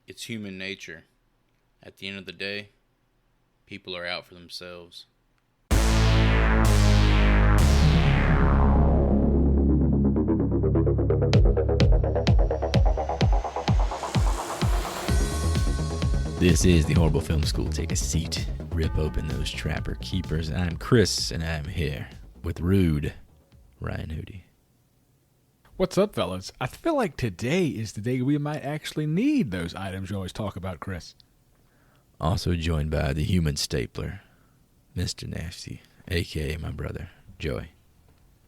It's human nature. At the end of the day, people are out for themselves. This is the Horrible Film School. Take a seat, rip open those trapper keepers. I'm Chris, and I'm here with Rude Ryan Hootie. What's up, fellas? I feel like today is the day we might actually need those items you always talk about, Chris. Also joined by the human stapler, Mr. Nasty, a.k.a. my brother, Joey.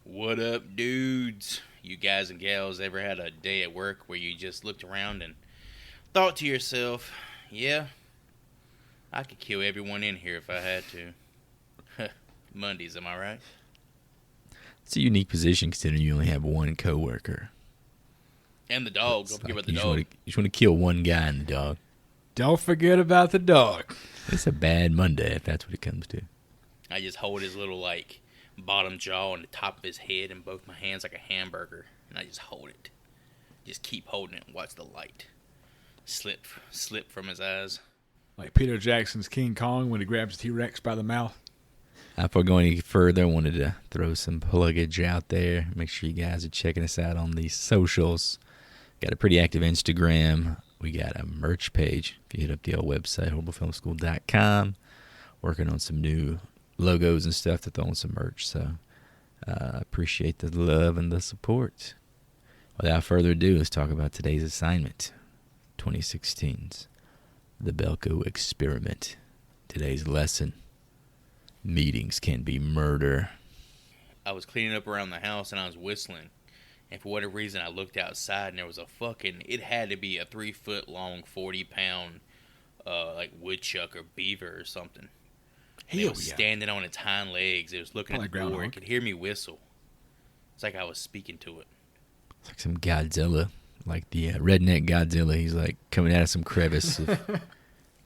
What up, dudes? You guys and gals ever had a day at work where you just looked around and thought to yourself, yeah, I could kill everyone in here if I had to. Mondays, am I right? It's a unique position considering you only have one coworker. And the dog. Don't forget about the dog. You just want to kill one guy and the dog. Don't forget about the dog. It's a bad Monday if that's what it comes to. I just hold his little, bottom jaw on the top of his head in both my hands like a hamburger. And I just hold it. Just keep holding it and watch the light slip from his eyes. Like Peter Jackson's King Kong when he grabs T-Rex by the mouth. Before going any further, I wanted to throw some pluggage out there. Make sure you guys are checking us out on the socials. Got a pretty active Instagram. We got a merch page. If you hit up the old website, horriblefilmschool.com. Working on some new logos and stuff to throw on some merch. So I appreciate the love and the support. Without further ado, let's talk about today's assignment. 2016's The Belko Experiment. Today's lesson. Meetings can be murder. I was cleaning up around the house and I was whistling. And for whatever reason, I looked outside and there was it had to be a 3-foot long, 40-pound, woodchuck or beaver or something. It was standing on its hind legs. It was looking at the door. It could hear me whistle. It's like I was speaking to it. It's like some Godzilla, like the redneck Godzilla. He's like coming out of some crevice of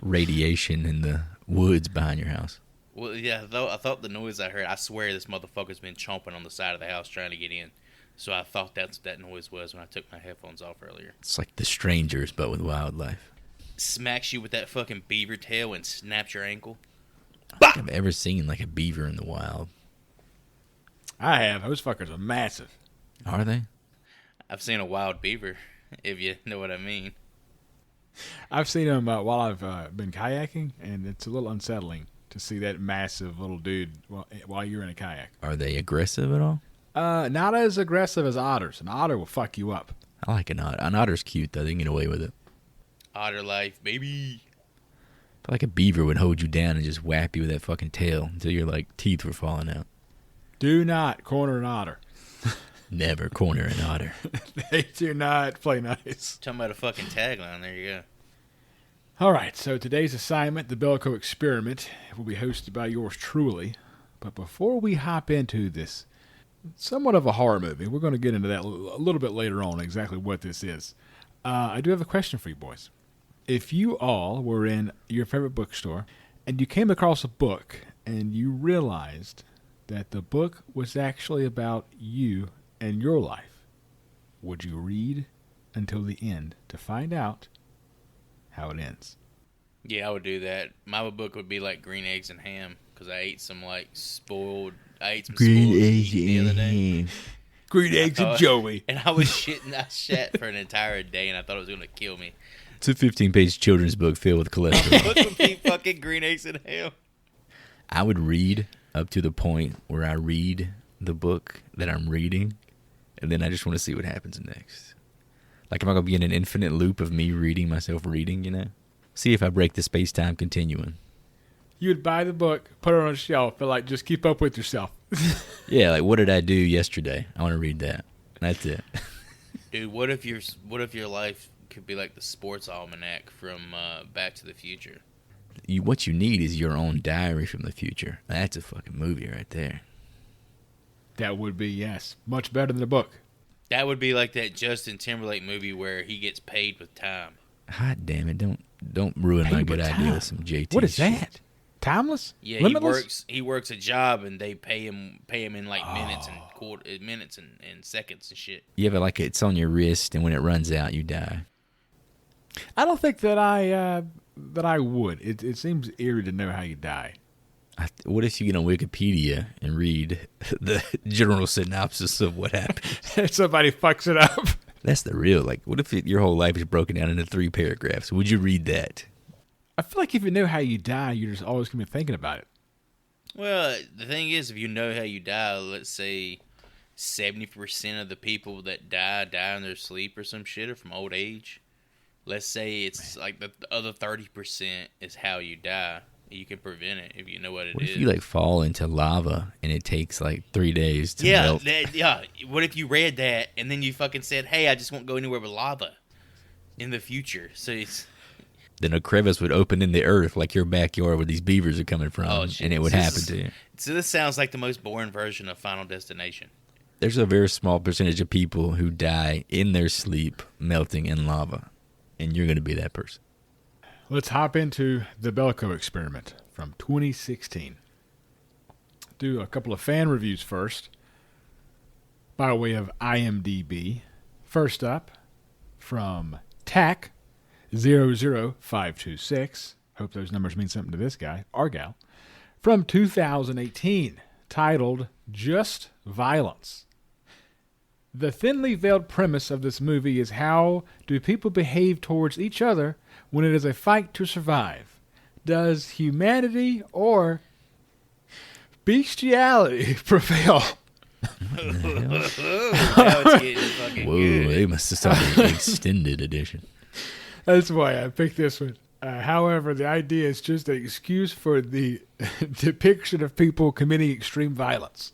radiation in the woods behind your house. Well, yeah, I thought the noise I heard, I swear this motherfucker's been chomping on the side of the house trying to get in. So I thought that's what that noise was when I took my headphones off earlier. It's like The Strangers, but with wildlife. Smacks you with that fucking beaver tail and snaps your ankle. I don't think I've ever seen like a beaver in the wild. I have. Those fuckers are massive. Are they? I've seen a wild beaver, if you know what I mean. I've seen them while I've been kayaking, and it's a little unsettling to see that massive little dude while you're in a kayak. Are they aggressive at all? Not as aggressive as otters. An otter will fuck you up. I like an otter. An otter's cute, though. They can get away with it. Otter life, baby. I feel like a beaver would hold you down and just whap you with that fucking tail until your teeth were falling out. Do not corner an otter. Never corner an otter. They do not play nice. Talking about a fucking tagline. There you go. All right, so today's assignment, the Belko Experiment, will be hosted by yours truly. But before we hop into this, somewhat of a horror movie, we're going to get into that a little bit later on, exactly what this is. I do have a question for you boys. If you all were in your favorite bookstore and you came across a book and you realized that the book was actually about you and your life, would you read until the end to find out how it ends? Yeah, I would do that. My book would be like green eggs and ham because I ate some spoiled Green eggs meat the other day. and Green eggs and Joey. And I was shitting. I shat for an entire day and I thought it was going to kill me. It's a 15-page children's book filled with cholesterol. Book would be fucking green eggs and ham. I would read up to the point where I read the book that I'm reading, and then I just want to see what happens next. Like, am I going to be in an infinite loop of me reading myself reading, you know? See if I break the space-time continuum. You would buy the book, put it on a shelf, and just keep up with yourself. Yeah, like, what did I do yesterday? I want to read that. That's it. Dude, what if your life could be like the sports almanac from Back to the Future? What you need is your own diary from the future. That's a fucking movie right there. That would be, yes, much better than the book. That would be like that Justin Timberlake movie where he gets paid with time. Hot damn it! Don't ruin my good idea with some JT. What is shit. that? Timeless? Yeah, Limitless? he works a job and they pay him in minutes and seconds and shit. You have it like it's on your wrist, and when it runs out, you die. I don't think that I would. It seems eerie to know how you die. What if you get on Wikipedia and read the general synopsis of what happened? Somebody fucks it up. That's the real, like, what if your whole life is broken down into 3 paragraphs? Would you read that? I feel like if you know how you die, you're just always going to be thinking about it. Well, the thing is, if you know how you die, let's say 70% of the people that die in their sleep or some shit or from old age. Let's say it's like the other 30% is how you die. You can prevent it if you know what it is. What if you, like, fall into lava and it takes, like, 3 days to melt? Yeah. What if you read that and then you fucking said, hey, I just won't go anywhere with lava in the future? So it's... Then a crevice would open in the earth like your backyard where these beavers are coming from, and it would happen to you. So this sounds like the most boring version of Final Destination. There's a very small percentage of people who die in their sleep melting in lava, and you're going to be that person. Let's hop into the Belko Experiment from 2016. Do a couple of fan reviews first by way of IMDb. First up, from TAC 00526. Hope those numbers mean something to this guy, Argal. From 2018, titled Just Violence. The thinly veiled premise of this movie is how do people behave towards each other when it is a fight to survive? Does humanity or bestiality prevail? Now it's getting fucking Whoa, good. they must have started an extended edition. That's why I picked this one. However, the idea is just an excuse for the depiction of people committing extreme violence.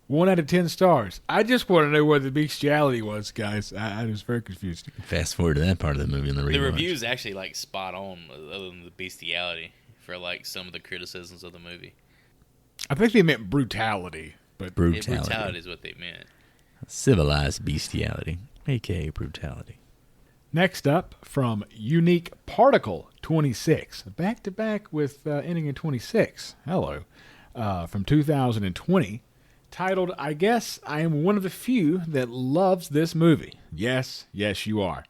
1 out of 10 stars. I just want to know where the bestiality was, guys. I was very confused. Fast forward to that part of the movie in the The rewatch. review's actually like spot on, other than the bestiality, for like some of the criticisms of the movie. I think they meant brutality, but Yeah, Brutality. brutality is what they meant. Civilized bestiality, a.k.a. brutality. next up from Unique Particle 26, back to back with ending in 26. Hello, from 2020. Titled, I Guess I Am One of the Few That Loves This Movie. Yes, you are.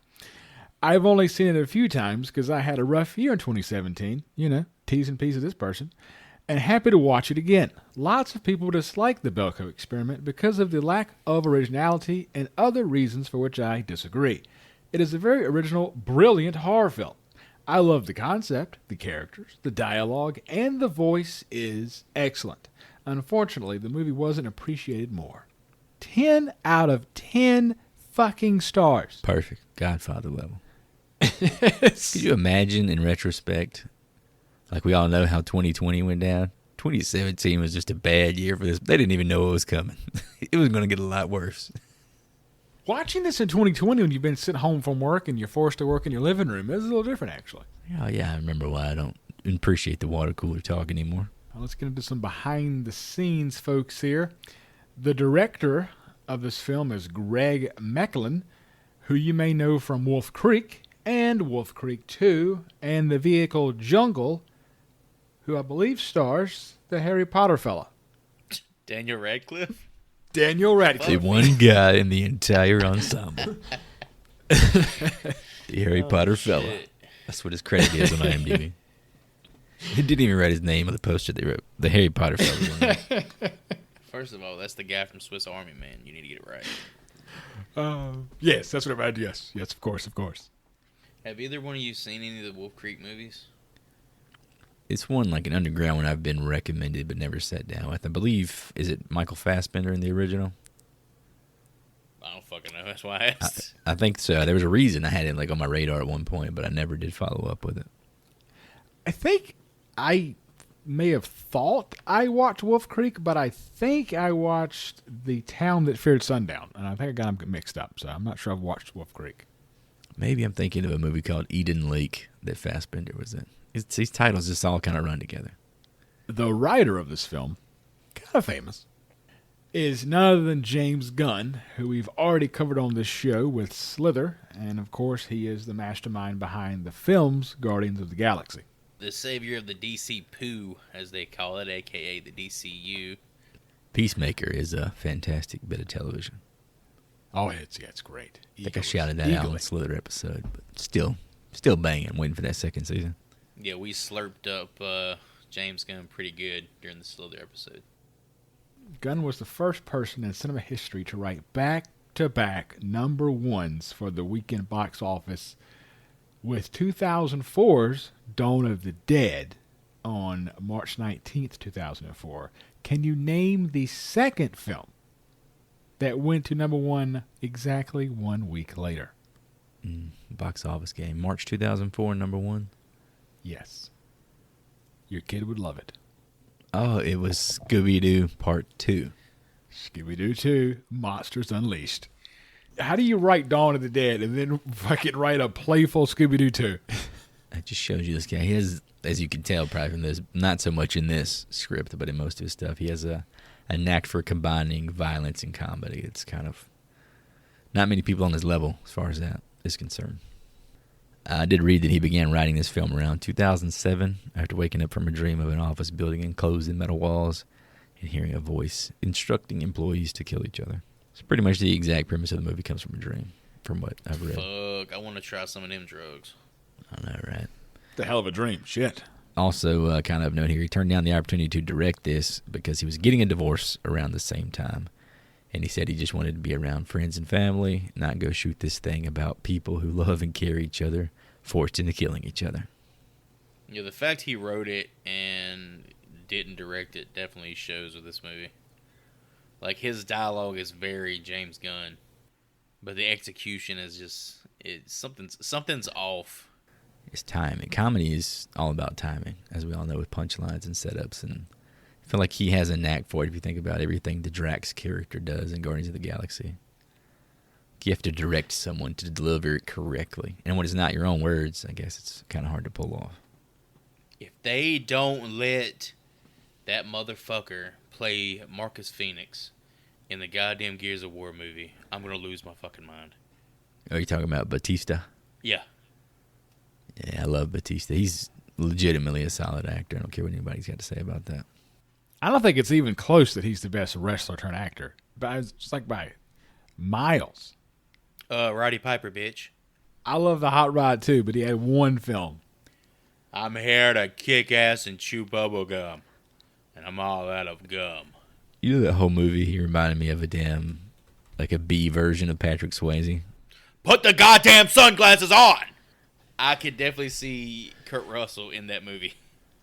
I've only seen it a few times because I had a rough year in 2017. You know, T's and P's of this person. And happy to watch it again. Lots of people dislike the Belko Experiment because of the lack of originality and other reasons for which I disagree. It is a very original, brilliant horror film. I love the concept, the characters, the dialogue, and the voice is excellent. Unfortunately, the movie wasn't appreciated more. 10 out of 10 fucking stars. Perfect. Godfather level. Could you imagine in retrospect, like we all know how 2020 went down? 2017 was just a bad year for this. They didn't even know what was coming. It was going to get a lot worse. Watching this in 2020 when you've been sitting home from work and you're forced to work in your living room is a little different, actually. Oh, yeah, I remember why I don't appreciate the water cooler talk anymore. Now let's get into some behind-the-scenes folks here. The director of this film is Greg Mecklin, who you may know from Wolf Creek and Wolf Creek 2, and the vehicle Jungle, who I believe stars the Harry Potter fella. Daniel Radcliffe? Daniel Radcliffe. The one guy in the entire ensemble. The Harry Potter fella. Shit. That's what his credit is on IMDb. He didn't even write his name on the poster they wrote. The Harry Potter fella. First of all, that's the guy from Swiss Army Man. You need to get it right. Yes, that's what I read. Yes, of course. Have either one of you seen any of the Wolf Creek movies? It's one like an underground one I've been recommended but never sat down with. I believe, is it Michael Fassbender in the original? I don't fucking know. That's why I asked. I think so. There was a reason I had it like on my radar at one point, but I never did follow up with it. I think I may have thought I watched Wolf Creek, but I think I watched The Town That Feared Sundown, and I think I got them mixed up, so I'm not sure I've watched Wolf Creek. Maybe I'm thinking of a movie called Eden Lake that Fassbender was in. These titles just all kind of run together. The writer of this film, kind of famous, is none other than James Gunn, who we've already covered on this show with Slither, and of course he is the mastermind behind the films Guardians of the Galaxy. The savior of the DC poo, as they call it, a.k.a. the DCU. Peacemaker is a fantastic bit of television. Oh, it's great. I think I shouted that out on the Slither episode, but still Still banging, waiting for that second season. Yeah, we slurped up James Gunn pretty good during the Slither episode. Gunn was the first person in cinema history to write back-to-back number ones for the weekend box office, with 2004's Dawn of the Dead on March 19th, 2004. Can you name the second film that went to number one exactly 1 week later? Box office game. March 2004, number one. Yes. Your kid would love it. Oh, it was Scooby-Doo Part 2. Scooby-Doo 2, Monsters Unleashed. How do you write Dawn of the Dead and then fucking write a playful Scooby-Doo 2? That just shows you this guy. He has, as you can tell probably from this, not so much in this script, but in most of his stuff, he has a knack for combining violence and comedy. It's kind of not many people on his level as far as that is concerned. I did read that he began writing this film around 2007 after waking up from a dream of an office building enclosed in metal walls and hearing a voice instructing employees to kill each other. It's pretty much the exact premise of the movie comes from a dream, from what I've read. Fuck, I want to try some of them drugs. I know, right? The hell of a dream. Shit. Also, kind of note here, he turned down the opportunity to direct this because he was getting a divorce around the same time. And he said he just wanted to be around friends and family, not go shoot this thing about people who love and care each other, forced into killing each other. Yeah, the fact he wrote it and didn't direct it definitely shows with this movie. Like, his dialogue is very James Gunn, but the execution is just something's off. It's timing. Comedy is all about timing, as we all know, with punchlines and setups. And I feel like he has a knack for it if you think about everything the Drax character does in Guardians of the Galaxy. You have to direct someone to deliver it correctly. And when it's not your own words, I guess it's kind of hard to pull off. If they don't let that motherfucker play Marcus Phoenix in the goddamn Gears of War movie, I'm going to lose my fucking mind. Are you talking about Batista? Yeah. Yeah, I love Batista. He's legitimately a solid actor. I don't care what anybody's got to say about that. I don't think it's even close that he's the best wrestler turned actor. But it's like by miles. Roddy Piper, bitch. I love the Hot Rod too, but he had one film. I'm here to kick ass and chew bubble gum. And I'm all out of gum. You know that whole movie, he reminded me of like a B version of Patrick Swayze. Put the goddamn sunglasses on! I could definitely see Kurt Russell in that movie.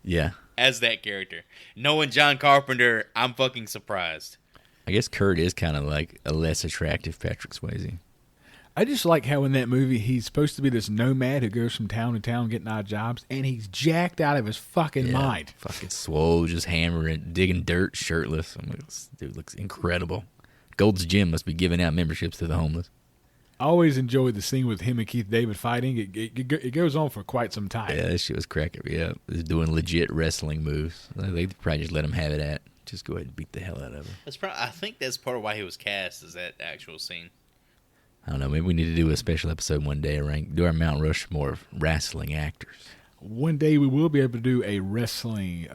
Yeah. As that character. Knowing John Carpenter, I'm fucking surprised. I guess Kurt is kind of like a less attractive Patrick Swayze. I just like how in that movie he's supposed to be this nomad who goes from town to town getting odd jobs, and he's jacked out of his fucking mind. Fucking swole, just hammering, digging dirt, shirtless. I mean, this dude looks incredible. Gold's Gym must be giving out memberships to the homeless. I always enjoyed the scene with him and Keith David fighting. It goes on for quite some time. Yeah, that shit was cracking me up. He's doing legit wrestling moves. They probably just let him have it at. Just go ahead and beat the hell out of him. I think that's part of why he was cast, is that actual scene. I don't know. Maybe we need to do a special episode one day, do our Mount Rushmore of wrestling actors. One day we will be able to do a wrestling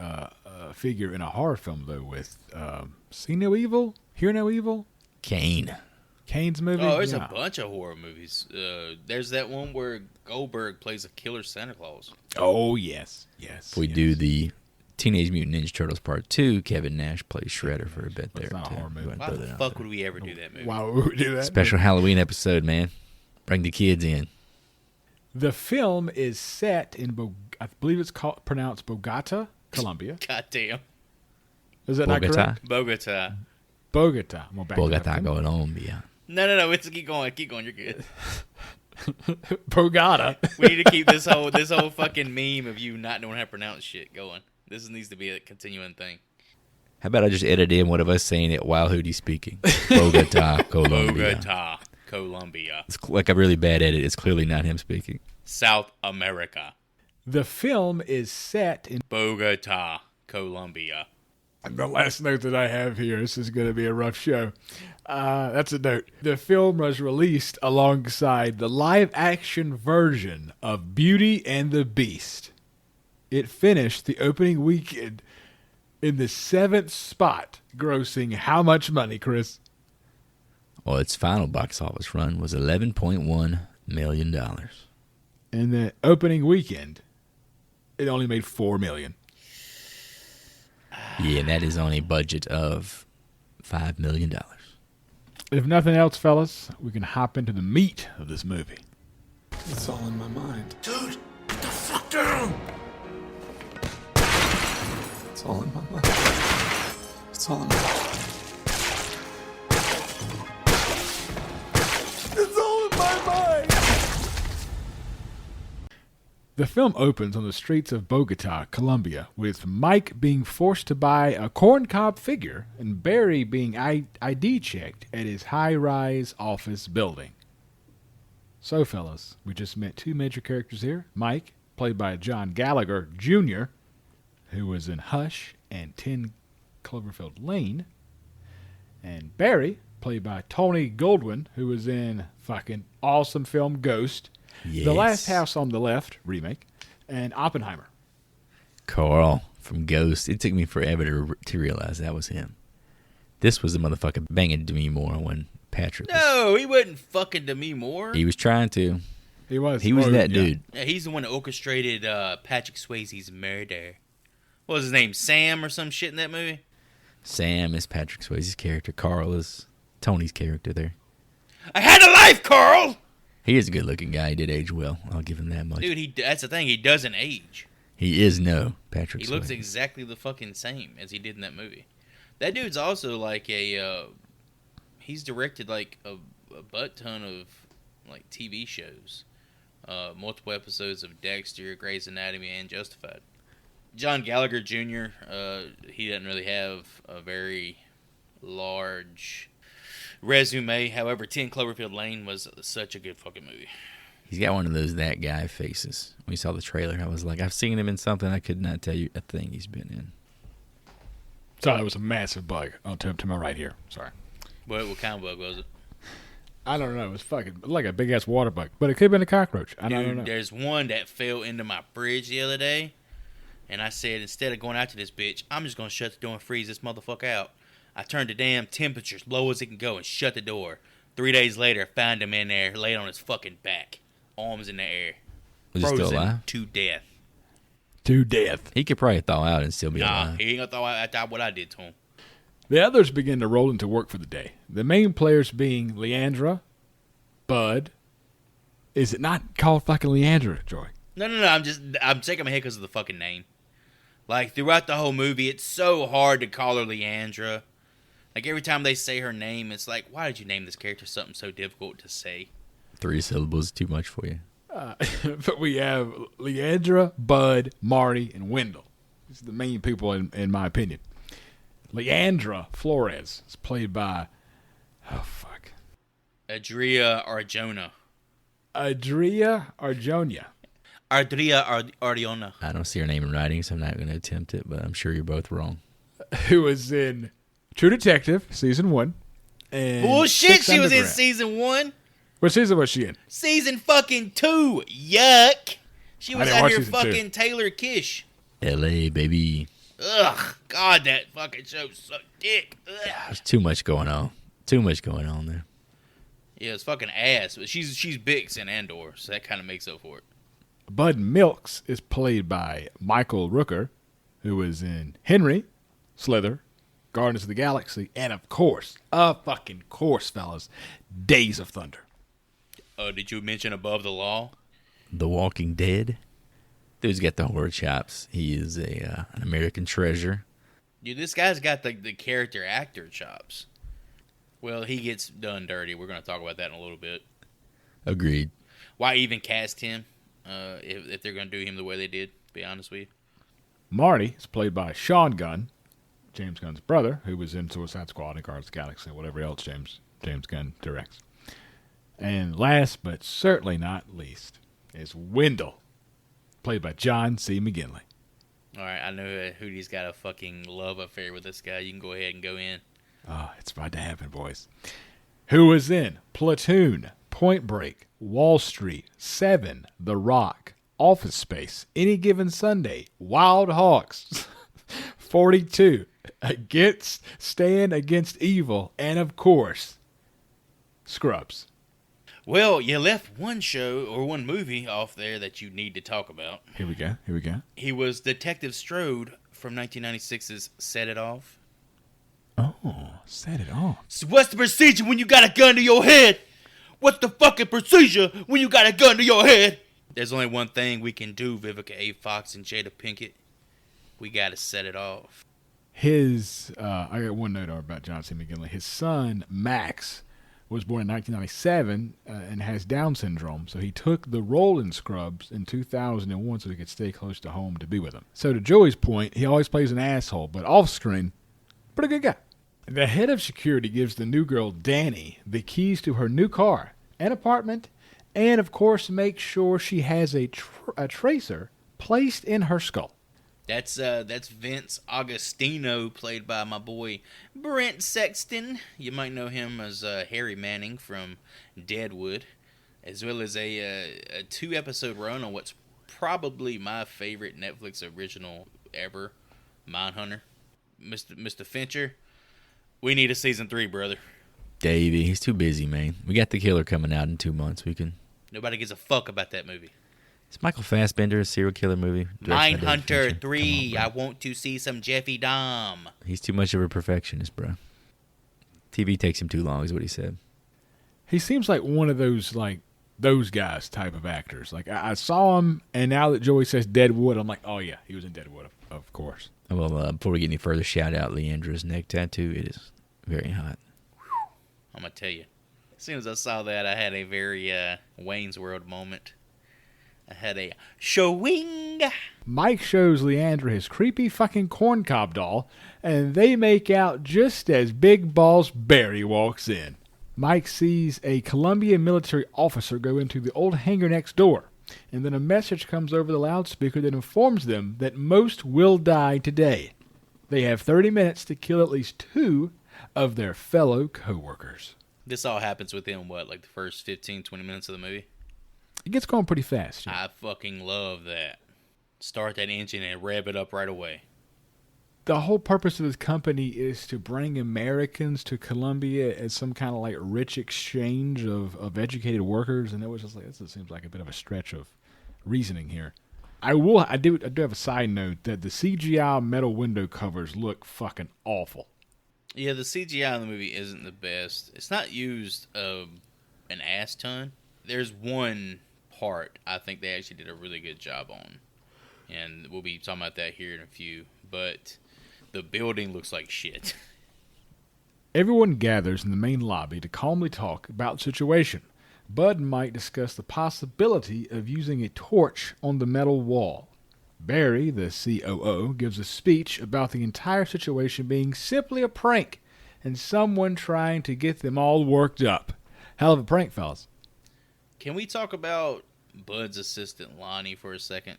figure in a horror film, though, with See No Evil, Hear No Evil. Kane's movie. Oh, there's a bunch of horror movies. There's that one where Goldberg plays a killer Santa Claus. Oh, yes. If we do the Teenage Mutant Ninja Turtles Part 2, Kevin Nash plays Shredder for a bit there. That's not a horror movie. Why the fuck would we ever do that movie? Why would we do that? Special Halloween episode, man. Bring the kids in. The film is set in, I believe it's pronounced Bogota, Colombia. Goddamn. Is that not correct? Bogota. Bogota. I'm Bogota going on, yeah. No. Keep going. You're good. Bogota. We need to keep this whole fucking meme of you not knowing how to pronounce shit going. This needs to be a continuing thing. How about I just edit in one of us saying it while Hoodie's speaking? Bogota, Colombia. Bogota, Colombia. It's like a really bad edit. It's clearly not him speaking. South America. The film is set in Bogota, Colombia. The last note that I have here, this is going to be a rough show. That's a note. The film was released alongside the live-action version of Beauty and the Beast. It finished the opening weekend in the 7th spot, grossing how much money, Chris? Well, its final box office run was $11.1 million. In the opening weekend, it only made $4 million. Yeah, and that is on a budget of $5 million. If nothing else, fellas, we can hop into the meat of this movie. It's all in my mind. Dude, get the fuck down! It's all in my mind. It's all in my mind. It's all in my mind! The film opens on the streets of Bogota, Colombia, with Mike being forced to buy a corncob figure and Barry being ID checked at his high-rise office building. So, fellas, we just met two major characters here. Mike, played by John Gallagher Jr., who was in Hush and 10 Cloverfield Lane, and Barry, played by Tony Goldwyn, who was in fucking awesome film Ghost, Yes. The Last House on the Left remake, and Oppenheimer. Carl from Ghost. It took me forever to realize that was him. This was the motherfucker banging Demi Moore when Patrick was... No, he wasn't fucking Demi Moore. He was trying to. He was That dude. Yeah, he's the one that orchestrated Patrick Swayze's murder. What was his name? Sam or some shit in that movie? Sam is Patrick Swayze's character. Carl is Tony's character there. I had a life, Carl! He is a good-looking guy. He did age well. I'll give him that much. Dude, that's the thing. He doesn't age. He is Patrick Swayze. He looks exactly the fucking same as he did in that movie. That dude's also like he's directed like a butt ton of like TV shows. Multiple episodes of Dexter, Grey's Anatomy, and Justified. John Gallagher Jr., he doesn't really have a very large resume. However, 10 Cloverfield Lane was such a good fucking movie. He's got one of those that guy faces. When we saw the trailer, I was like, I've seen him in something. I could not tell you a thing he's been in. Sorry, that was a massive bug. Oh, to my right here. Sorry. What kind of bug was it? I don't know. It was fucking like a big ass water bug, but it could have been a cockroach. I don't know. There's one that fell into my fridge the other day, and I said instead of going after this bitch, I'm just gonna shut the door and freeze this motherfucker out. I turned the damn temperature as low as it can go and shut the door. 3 days later, I found him in there, laid on his fucking back, arms in the air, Was he still alive? to death. To death. He could probably thaw out and still be Nah, alive. he ain't gonna throw out what I did to him. The others begin to roll into work for the day. The main players being Leandra, Bud. Is it not called fucking Leandra, Joy? No, I'm shaking my head because of the fucking name. Like, throughout the whole movie, it's so hard to call her Leandra. Like, every time they say her name, it's like, why did you name this character something so difficult to say? 3 syllables is too much for you. But we have Leandra, Bud, Marty, and Wendell. These are the main people, in my opinion. Leandra Flores is played by... Oh, fuck. Adria Arjona. Adria Arjona. Adria Arjona. I don't see her name in writing, so I'm not going to attempt it, but I'm sure you're both wrong. Who was in True Detective, Season 1. And Bullshit, Six she was in Underground. season 1. What season was she in? Season fucking 2. Yuck. She I was didn't out watch here season two. fucking Taylor Kish. L.A., baby. Ugh. God, that fucking show sucked dick. Ugh. There's too much going on. Too much going on there. Yeah, it's fucking ass. But she's Bix in Andor, so that kind of makes up for it. Bud Milks is played by Michael Rooker, who was in Henry, Slither, Guardians of the Galaxy, and of course, fellas, Days of Thunder. Did you mention Above the Law? The Walking Dead. Dude's got the horror chops. He is an American treasure. Dude, this guy's got the character actor chops. Well, he gets done dirty. We're going to talk about that in a little bit. Agreed. Why even cast him if they're going to do him the way they did, to be honest with you? Marty is played by Sean Gunn, James Gunn's brother, who was in Suicide Squad and Guardians of the Galaxy, whatever else James Gunn directs. And last but certainly not least is Wendell, played by John C. McGinley. All right, I know Hootie's got a fucking love affair with this guy. You can go ahead and go in. Oh, it's about to happen, boys. Who was in Platoon, Point Break, Wall Street, Seven, The Rock, Office Space, Any Given Sunday, Wild Hawks, 42, Stand Against Evil, and of course, Scrubs. Well, you left one show or one movie off there that you need to talk about. Here we go. He was Detective Strode from 1996's Set It Off. Oh, set it off. So what's the procedure when you got a gun to your head? What's the fucking procedure when you got a gun to your head? There's only one thing we can do, Vivica A. Fox and Jada Pinkett. We gotta set it off. I got one note about John C. McGinley. His son, Max, was born in 1997 and has Down syndrome, so he took the role in Scrubs in 2001 so he could stay close to home to be with him. So to Joey's point, he always plays an asshole, but off-screen, pretty good guy. The head of security gives the new girl, Danny, the keys to her new car and apartment, and of course makes sure she has a tracer placed in her skull. That's Vince Augustino, played by my boy Brent Sexton. You might know him as Harry Manning from Deadwood, as well as a 2-episode run on what's probably my favorite Netflix original ever, Mindhunter. Mr. Fincher, we need a season 3, brother. Davey, he's too busy, man. We got The Killer coming out in 2 months. Nobody gives a fuck about that movie. It's Michael Fassbender, a serial killer movie. Mindhunter 3. I want to see some Jeffy Dahmer. He's too much of a perfectionist, bro. TV takes him too long, is what he said. He seems like one of those guys type of actors. Like I saw him, and now that Joey says Deadwood, I'm like, oh yeah, he was in Deadwood, of course. Well, before we get any further, shout out Leandra's neck tattoo. It is very hot. I'm gonna tell you. As soon as I saw that, I had a very Wayne's World moment. I had a showing. Mike shows Leandra his creepy fucking corncob doll, and they make out just as Big Boss Barry walks in. Mike sees a Colombian military officer go into the old hangar next door, and then a message comes over the loudspeaker that informs them that most will die today. They have 30 minutes to kill at least 2 of their fellow co-workers. This all happens within, the first 15, 20 minutes of the movie? It gets going pretty fast. Yeah. I fucking love that. Start that engine and rev it up right away. The whole purpose of this company is to bring Americans to Colombia as some kind of rich exchange of educated workers, and it was just this seems like a bit of a stretch of reasoning here. I do have a side note that the CGI metal window covers look fucking awful. Yeah, the CGI in the movie isn't the best. It's not used an ass ton. There's one part I think they actually did a really good job on, and we'll be talking about that here in a few, but the building looks like shit. Everyone gathers in the main lobby to calmly talk about the situation. Bud and Mike discuss the possibility of using a torch on the metal wall. Barry, the COO, gives a speech about the entire situation being simply a prank and someone trying to get them all worked up. Hell of a prank, fellas. Can we talk about Bud's assistant, Lonnie, for a second?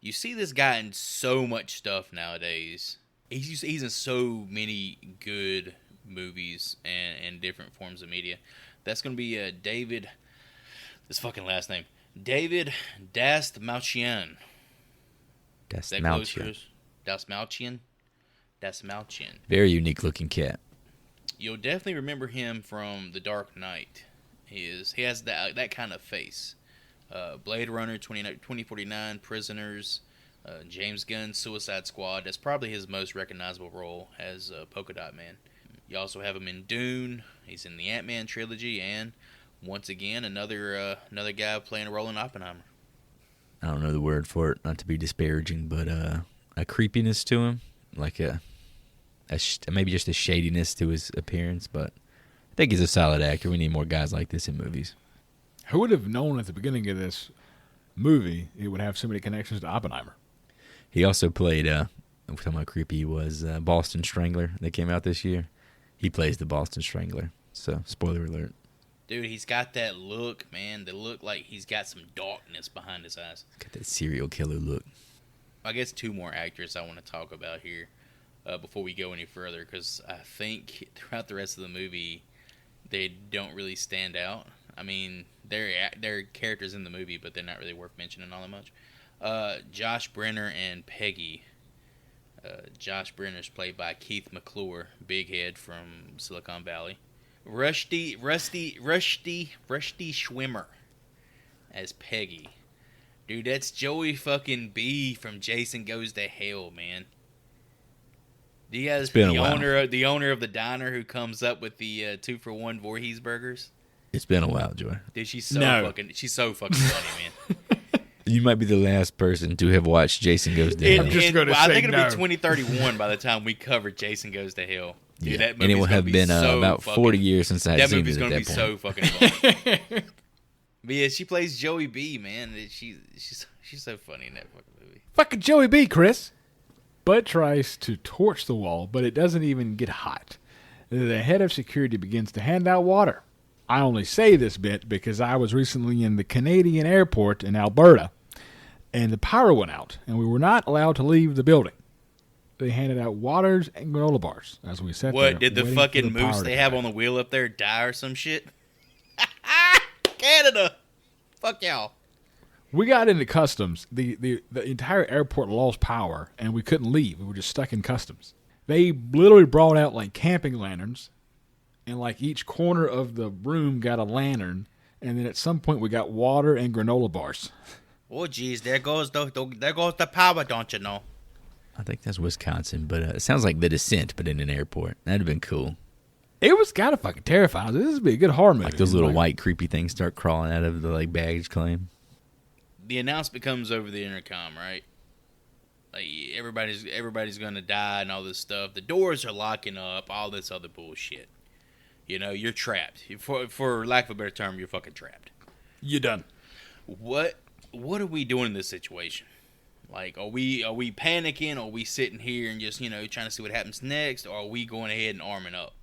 You see this guy in so much stuff nowadays. He's in so many good movies and different forms of media. That's going to be David, this fucking last name, David Dastmalchian. Dastmalchian. Very unique looking cat. You'll definitely remember him from The Dark Knight. He has that kind of face. Blade Runner 2049, Prisoners, James Gunn's Suicide Squad. That's probably his most recognizable role as Polka Dot Man. You also have him in Dune. He's in the Ant-Man trilogy, and once again another guy playing a role in Oppenheimer. I don't know the word for it, not to be disparaging, but a creepiness to him, like maybe just a shadiness to his appearance. But I think he's a solid actor. We need more guys like this in movies. Who would have known at the beginning of this movie it would have so many connections to Oppenheimer? He also played, we're talking about creepy, was Boston Strangler that came out this year. He plays the Boston Strangler, so spoiler alert. Dude, he's got that look, man. The look like he's got some darkness behind his eyes. Got that serial killer look. I guess 2 more actors I want to talk about here before we go any further, because I think throughout the rest of the movie, they don't really stand out. I mean, they're characters in the movie, but they're not really worth mentioning all that much. Josh Brenner and Peggy. Josh Brenner's played by Keith McClure, big head from Silicon Valley. Rusty Schwimmer as Peggy. Dude, that's Joey fucking B from Jason Goes to Hell, man. Do you guys been the a while. owner of the diner who comes up with the 2-for-1 Voorhees burgers? It's been a while, Joy. Dude, she's so fucking funny, man. You might be the last person to have watched Jason Goes to Hell. just gonna I say think it'll no. be 2031 by but time we cover Jason Goes to Hell. Dude, Yeah, that and it will movie's gonna have be been so about 40 years since I had That seen movie's it at gonna that be point. so fucking funny. But yeah, she plays Joey B, man. She's so funny in that fucking movie. Fucking Joey B, Chris. Bud tries to torch the wall, but it doesn't even get hot. The head of security begins to hand out water. I only say this bit because I was recently in the Canadian airport in Alberta, and the power went out, and we were not allowed to leave the building. They handed out waters and granola bars as we sat there. What did the waiting fucking for the moose power they to have come on back. the wheel up there die or some shit? Canada, fuck y'all. We got into customs. The entire airport lost power, and we couldn't leave. We were just stuck in customs. They literally brought out like camping lanterns, and like each corner of the room got a lantern, and then at some point we got water and granola bars. Oh geez, there goes the power, don't you know? I think that's Wisconsin, but it sounds like The Descent, but in an airport. That'd have been cool. It was kind of fucking terrifying. This would be a good horror movie. Like those little white creepy things start crawling out of the like baggage claim. The announcement comes over the intercom, right? Like everybody's gonna die and all this stuff. The doors are locking up, all this other bullshit. You know, you're trapped. For lack of a better term, you're fucking trapped. You done. What are we doing in this situation? Like, are we panicking? Are we sitting here and just, trying to see what happens next? Or are we going ahead and arming up?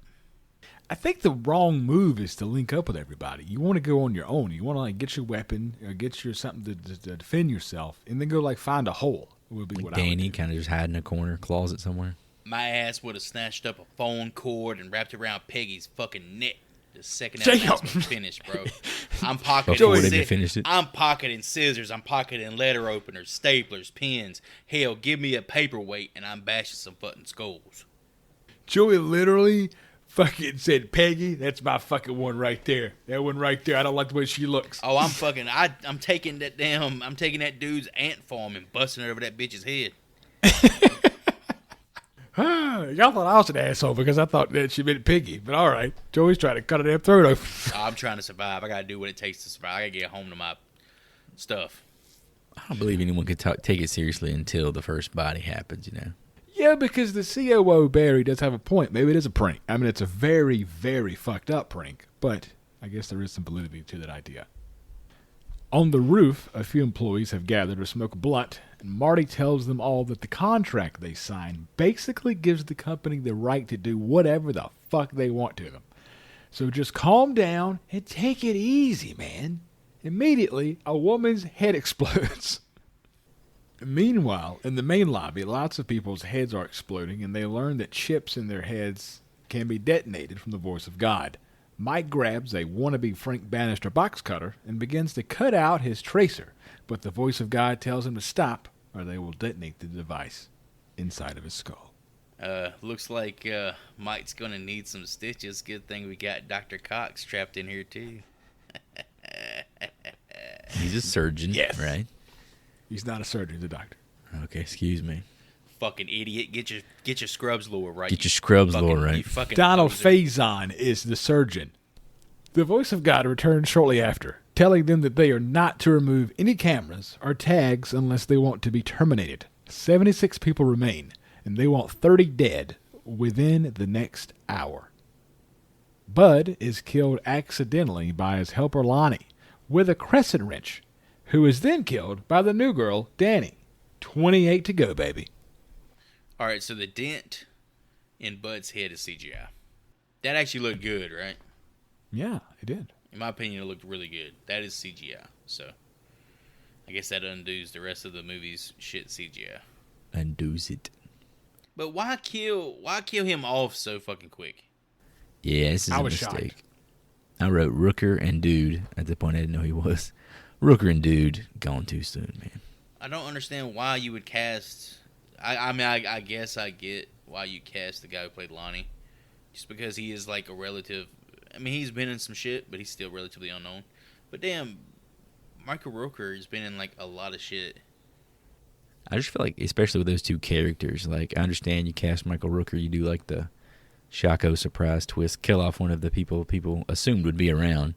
I think the wrong move is to link up with everybody. You want to go on your own. You want to like get your weapon or get your something to defend yourself, and then go like find a hole. Would be Like what I would Danny do. kind of just hide in a corner, closet somewhere. My ass would have snatched up a phone cord and wrapped it around Peggy's fucking neck the second Damn. that announcement was finished, bro. I'm pocketing Before they even finished it. I'm pocketing scissors. I'm pocketing letter openers, staplers, pens. Hell, give me a paperweight and I'm bashing some fucking skulls. Joey literally fucking said, "Peggy, that's my fucking one right there. That one right there. I don't like the way she looks." Oh, I'm taking that dude's ant farm and busting it over that bitch's head. Y'all thought I was an asshole because I thought that she meant Piggy. But all right, Joey's trying to cut her damn throat open. I'm trying to survive. I gotta do what it takes to survive. I gotta get home to my stuff. I don't believe anyone could take it seriously until the first body happens, you know. Yeah, because the COO Barry does have a point. Maybe it is a prank. I mean, it's a very, very fucked up prank, but I guess there is some validity to that idea. On the roof, a few employees have gathered to smoke a blunt, and Marty tells them all that the contract they signed basically gives the company the right to do whatever the fuck they want to them. So just calm down and take it easy, man. Immediately, a woman's head explodes. Meanwhile, in the main lobby, lots of people's heads are exploding, and they learn that chips in their heads can be detonated from the voice of God. Mike grabs a wannabe Frank Bannister box cutter and begins to cut out his tracer, but the voice of God tells him to stop, or they will detonate the device inside of his skull. Looks like Mike's gonna need some stitches. Good thing we got Dr. Cox trapped in here too. He's a surgeon, Yes. right? He's not a surgeon, he's a doctor. Okay, excuse me. Fucking idiot! Get your scrubs lure right. Get you your scrubs fucking- lure you right. fucking Donald poser. Faison is the surgeon. The voice of God returns shortly after, telling them that they are not to remove any cameras or tags unless they want to be terminated. 76 people remain, and they want 30 dead within the next hour. Bud is killed accidentally by his helper Lonnie with a crescent wrench, who is then killed by the new girl, Danny. 28 to go, baby. All right, so the dent in Bud's head is CGI. That actually looked good, right? Yeah, it did. In my opinion, it looked really good. That is CGI. So I guess that undoes the rest of the movie's shit CGI. Undoes it. But why kill him off so fucking quick? Yeah, this is I a was mistake. shocked. I wrote Rooker and Dude. At the point, I didn't know he was. Rooker and Dude gone too soon, man. I don't understand why you would cast. I guess I get why you cast the guy who played Lonnie, just because he is like a relative. I mean, he's been in some shit, but he's still relatively unknown. But damn, Michael Rooker has been in like a lot of shit. I just feel like, especially with those two characters, like, I understand you cast Michael Rooker, you do like the Shaco surprise twist, kill off one of the people assumed would be around.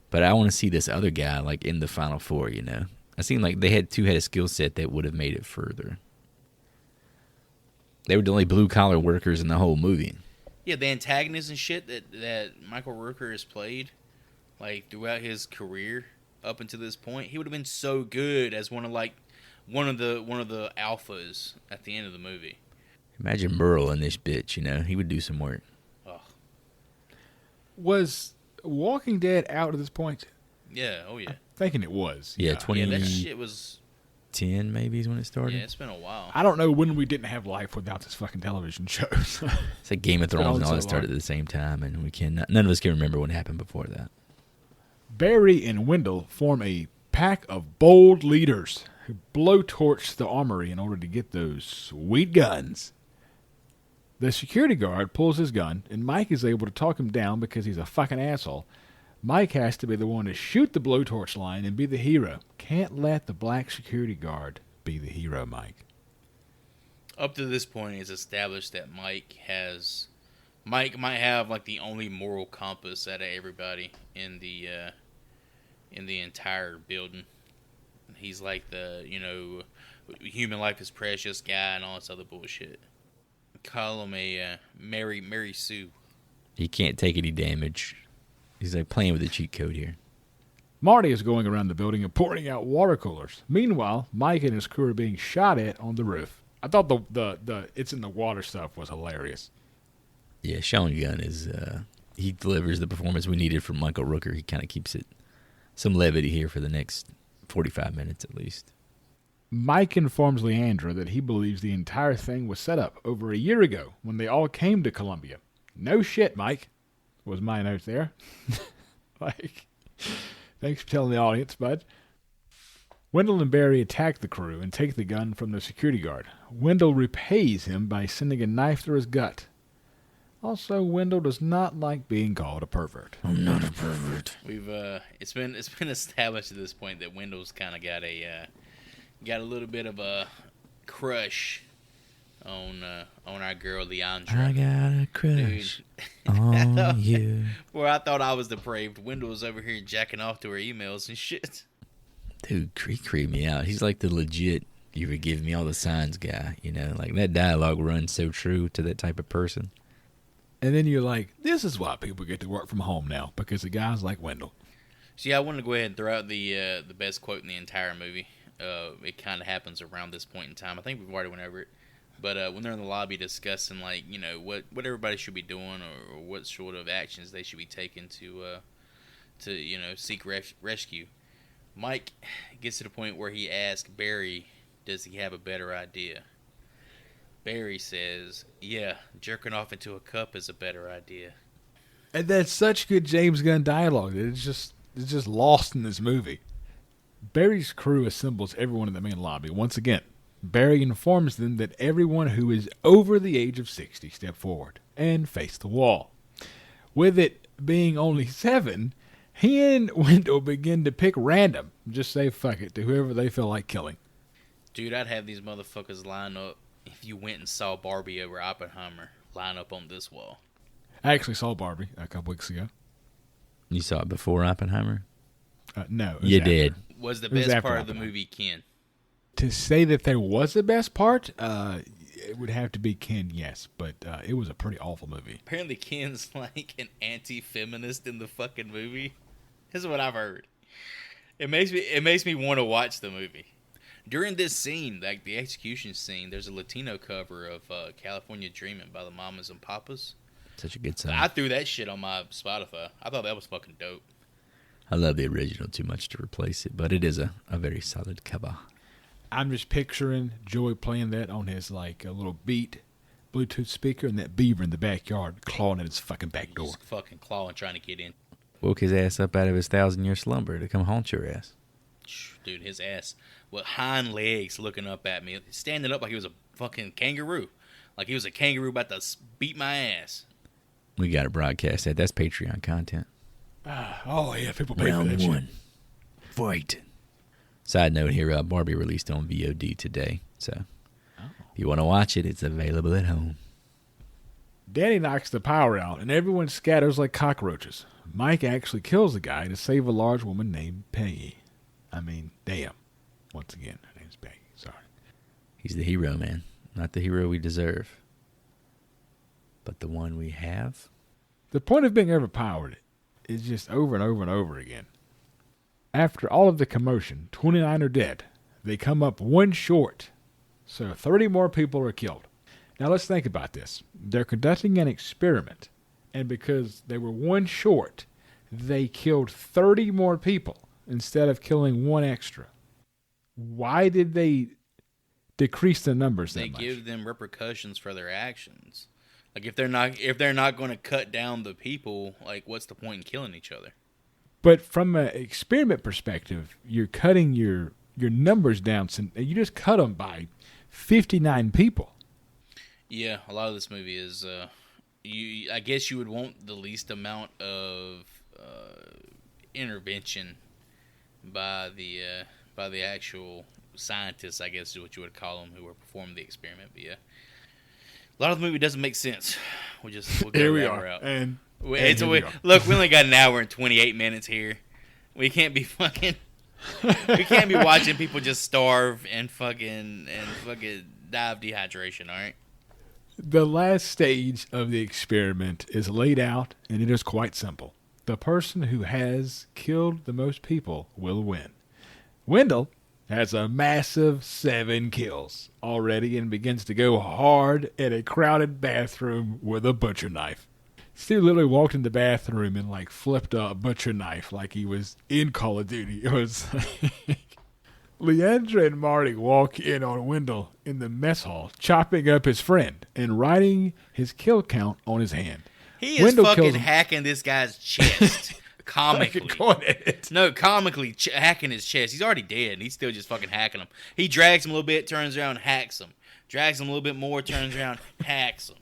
But I want to see this other guy, like, in the final four, you know? I seem like they had a skill set that would have made it further. They were the only blue-collar workers in the whole movie. Yeah, the antagonists and shit that Michael Rooker has played, like, throughout his career up until this point, he would have been so good as one of the alphas at the end of the movie. Imagine Merle in this bitch, you know? He would do some work. Oh. Was Walking Dead out at this point? Yeah, oh yeah. I'm thinking it was. Yeah, Yeah, that shit was... 10 maybe is when it started. Yeah, it's been a while. I don't know when we didn't have life without this fucking television shows. It's like Game of been Thrones on and all so that started long. at the same time, and none of us can remember what happened before that. Barry and Wendell form a pack of bold leaders who blowtorch the armory in order to get those sweet guns. The security guard pulls his gun, and Mike is able to talk him down because he's a fucking asshole. Mike has to be the one to shoot the blowtorch line and be the hero. Can't let the black security guard be the hero, Mike. Up to this point, it's established that Mike might have like the only moral compass out of everybody in the entire building. He's like the, human life is precious guy and all this other bullshit. Call him a Mary Sue. He can't take any damage. He's like playing with a cheat code here. Marty is going around the building and pouring out water coolers. Meanwhile, Mike and his crew are being shot at on the roof. I thought the it's in the water stuff was hilarious. Yeah, Sean Gunn is he delivers the performance we needed from Michael Rooker. He kind of keeps it some levity here for the next 45 minutes at least. Mike informs Leandra that he believes the entire thing was set up over a year ago when they all came to Columbia. No shit, Mike, was my note there. Like, thanks for telling the audience, bud. Wendell and Barry attack the crew and take the gun from the security guard. Wendell repays him by sending a knife through his gut. Also, Wendell does not like being called a pervert. I'm not a pervert. We've it's been established at this point that Wendell's kind of got a little bit of a crush on our girl Leandra. I got a crush on you. Where I thought I was depraved, Wendell was over here jacking off to her emails and shit. Dude, he creeped me out. He's like the legit, you forgive me all the signs guy, you know? Like, that dialogue runs so true to that type of person. And then you're like, this is why people get to work from home now, because of guys like Wendell. So yeah, I wanted to go ahead and throw out the best quote in the entire movie. It kind of happens around this point in time. I think we've already went over it. But when they're in the lobby discussing, like, what everybody should be doing or what sort of actions they should be taking to seek rescue, Mike gets to the point where he asks Barry, does he have a better idea? Barry says, yeah, jerking off into a cup is a better idea. And that's such good James Gunn dialogue that it's just lost in this movie. Barry's crew assembles everyone in the main lobby. Once again, Barry informs them that everyone who is over the age of 60 step forward and face the wall. With it being only 7, he and Wendell begin to pick random. Just say fuck it to whoever they feel like killing. Dude, I'd have these motherfuckers line up if you went and saw Barbie over Oppenheimer. Line up on this wall. I actually saw Barbie a couple weeks ago. You saw it before Oppenheimer? No. it was You after. did. Was the It was best after part of the Oppenheimer. movie Ken? To say that there was the best part, it would have to be Ken, yes. But it was a pretty awful movie. Apparently Ken's like an anti-feminist in the fucking movie. This is what I've heard. It makes me want to watch the movie. During this scene, like the execution scene, there's a Latino cover of California Dreamin' by the Mamas and Papas. Such a good song. I threw that shit on my Spotify. I thought that was fucking dope. I love the original too much to replace it, but it is a very solid cover. I'm just picturing Joey playing that on his like a little Beat Bluetooth speaker and that beaver in the backyard clawing at his fucking back door. Just fucking clawing, trying to get in. Woke his ass up out of his 1,000-year slumber to come haunt your ass. Dude, his ass with hind legs looking up at me, standing up like he was a fucking kangaroo. Like he was a kangaroo about to beat my ass. We got to broadcast that. That's Patreon content. Oh, yeah, people pay for Round that shit. 1. Fight. Side note here, Barbie released on VOD today. So if you want to watch it, it's available at home. Danny knocks the power out, and everyone scatters like cockroaches. Mike actually kills a guy to save a large woman named Peggy. I mean, damn. Once again, her name's Peggy. Sorry. He's the hero, man. Not the hero we deserve, but the one we have. The point of being overpowered is just over and over and over again. After all of the commotion, 29 are dead. They come up one short, so 30 more people are killed. Now let's think about this. They're conducting an experiment, and because they were one short, they killed 30 more people instead of killing one extra. Why did they decrease the numbers that much? They give them repercussions for their actions. Like if they're not going to cut down the people, like what's the point in killing each other? But from an experiment perspective, you're cutting your numbers down. You just cut them by 59 people. Yeah, a lot of this movie is. I guess you would want the least amount of intervention by the actual scientists, I guess is what you would call them, who were performing the experiment. But yeah, a lot of the movie doesn't make sense. We'll go Here we that are. route. And Look, we only got an hour and 28 minutes here. We can't be fucking. We can't be watching people just starve and fucking die of dehydration. All right. The last stage of the experiment is laid out, and it is quite simple. The person who has killed the most people will win. Wendell has a massive 7 kills already and begins to go hard at a crowded bathroom with a butcher knife. Stu literally walked in the bathroom and flipped a butcher knife like he was in Call of Duty. It was Leandra and Marty walk in on Wendell in the mess hall, chopping up his friend and writing his kill count on his hand. He is Wendell fucking hacking this guy's chest. Comically. Comically hacking his chest. He's already dead, and he's still just fucking hacking him. He drags him a little bit, turns around, hacks him. Drags him a little bit more, turns around, hacks him.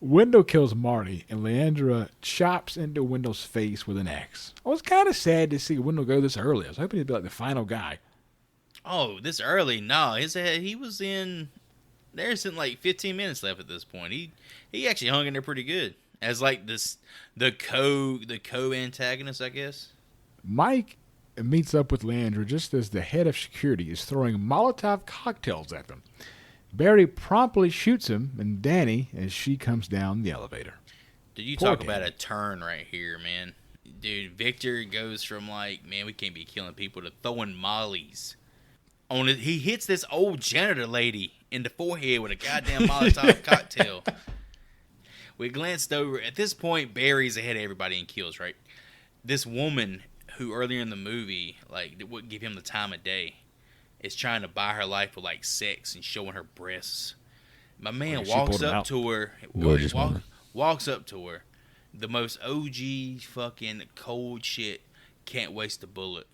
Wendell kills Marty, and Leandra chops into Wendell's face with an axe. I was kind of sad to see Wendell go this early. I was hoping he'd be like the final guy. Oh, this early? No, he was in. There's like 15 minutes left at this point. He actually hung in there pretty good as the co-antagonist, I guess. Mike meets up with Leandra just as the head of security is throwing Molotov cocktails at them. Barry promptly shoots him, and Danny as she comes down the elevator. Did you talk about a turn right here, man? Dude, Victor goes from man, we can't be killing people to throwing mollies. He hits this old janitor lady in the forehead with a goddamn Molotov cocktail. We glanced over. At this point, Barry's ahead of everybody in kills, right? This woman who earlier in the movie, wouldn't give him the time of day, is trying to buy her life with sex and showing her breasts. My man walks up to her. Gorgeous woman. Walks up to her. The most OG fucking cold shit. Can't waste a bullet.